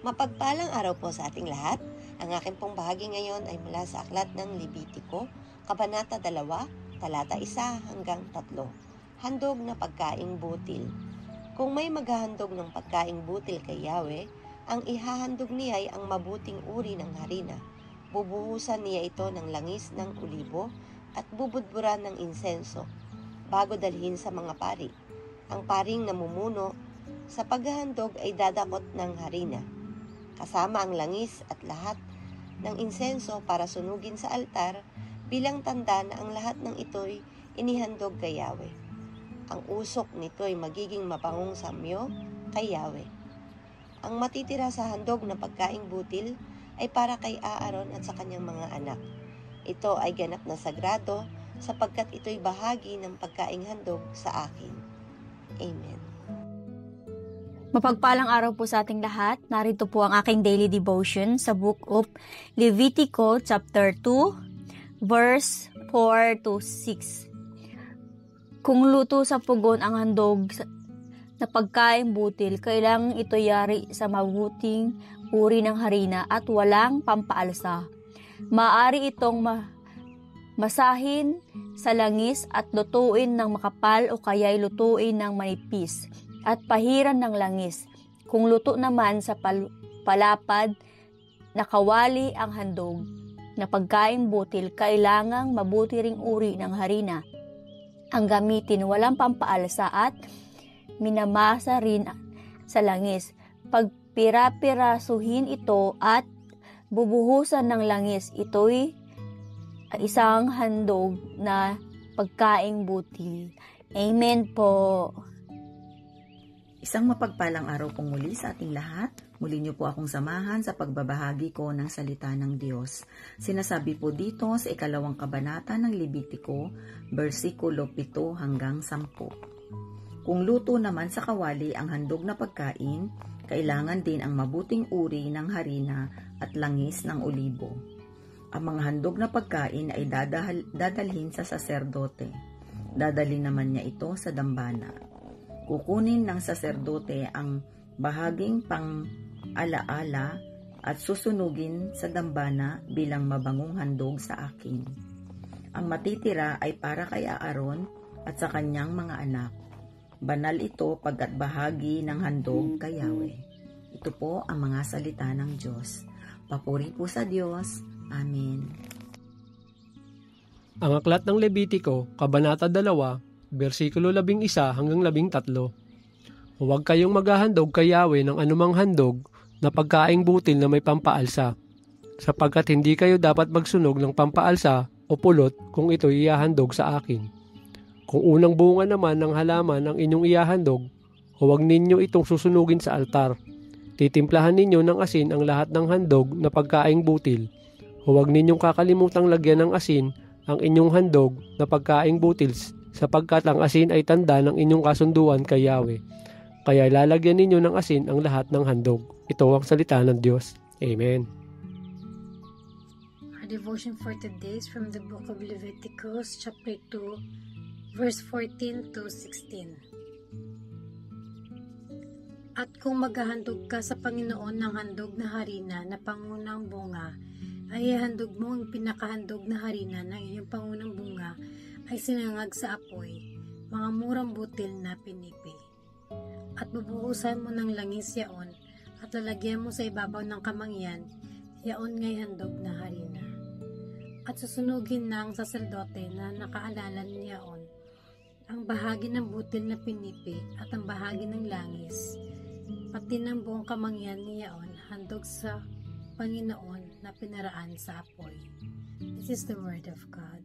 Mapagpalang araw po sa ating lahat. Ang aking pong bahagi ngayon ay mula sa aklat ng Levitico, Kabanata 2, talata 1 hanggang 3. Handog na pagkaing butil. Kung may maghahandog ng pagkaing butil kay Yahweh, ang ihahandog niya ay ang mabuting uri ng harina. Bubuhusan niya ito ng langis ng ulibo at bubudburan ng insenso bago dalhin sa mga pari. Ang paring namumuno sa paghahandog ay dadakot ng harina, kasama ang langis at lahat ng insenso para sunugin sa altar bilang tanda na ang lahat ng ito'y inihandog kay Yahweh. Ang usok nito'y magiging mapangong samyo kay Yahweh. Ang matitira sa handog na pagkaing butil ay para kay Aaron at sa kanyang mga anak. Ito ay ganap na sagrado sapagkat ito'y bahagi ng pagkaing handog sa akin. Amen. Mapagpalang araw po sa ating lahat. Narito po ang aking daily devotion sa Book of Levitico chapter 2, verse 4 to 6. Kung luto sa pugon ang handog na pagkaing butil, kailangang ito yari sa mabuting uri ng harina at walang pampaalsa. Maaari itong masahin sa langis at lutuin ng makapal o kaya'y lutuin ng manipis at pahiran ng langis. Kung luto naman sa palapad na kawali ang handog na pagkaing butil, kailangang mabuti ring uri ng harina ang gamitin, walang pampaalsa at minamasa rin sa langis. Pagpira-pirasuhin ito at bubuhusan ng langis, ito'y isang handog na pagkaing butil. Amen po. Isang mapagpalang araw pong muli sa ating lahat. Muli niyo po akong samahan sa pagbabahagi ko ng salita ng Diyos. Sinasabi po dito sa 2 kabanata ng Levitico, versikulo 7 hanggang 10. Kung luto naman sa kawali ang handog na pagkain, kailangan din ang mabuting uri ng harina at langis ng olibo. Ang mga handog na pagkain ay dadalhin sa saserdote. Dadalhin naman niya ito sa dambana. Kukunin ng saserdote ang bahaging pang-alaala at susunugin sa dambana bilang mabangong handog sa akin. Ang matitira ay para kay Aaron at sa kanyang mga anak. Banal ito pagkat bahagi ng handog kay Yahweh. Ito po ang mga salita ng Diyos. Papuri po sa Diyos. Amen. Ang aklat ng Levitico, Kabanata 2, versikulo 11 hanggang 13. Huwag kayong maghahandog kay Yahweh ng anumang handog na pagkaing butil na may pampaalsa, sapagkat hindi kayo dapat magsunog ng pampaalsa o pulot kung ito ihahandog sa akin. Kung unang bunga naman ng halaman ang inyong ihahandog, huwag ninyo itong susunugin sa altar. Titimplahan ninyo ng asin ang lahat ng handog na pagkaing butil. Huwag ninyong kakalimutang lagyan ng asin ang inyong handog na pagkaing butil, sapagkat ang asin ay tanda ng inyong kasunduan kay Yahweh. Kaya lalagyan ninyo ng asin ang lahat ng handog. Ito ang salita ng Diyos. Amen. Our devotion for today is from the book of Leviticus chapter 2, verse 14 to 16. At kung maghahandog ka sa Panginoon ng handog na harina na pangunang bunga, ay ihandog mo ang pinakahandog na harina ng iyong pangunang bunga ay sinangag sa apoy, mga murang butil na pinipi. At bubuhusan mo ng langis yaon, at lalagyan mo sa ibabaw ng kamangyan, yaon ngay handog na harina. At susunugin ng saserdote na nakaalala niyaon, ang bahagi ng butil na pinipi at ang bahagi ng langis, pati ng buong kamangyan niyaon, handog sa Panginoon na pinaraan sa apoy. This is the word of God.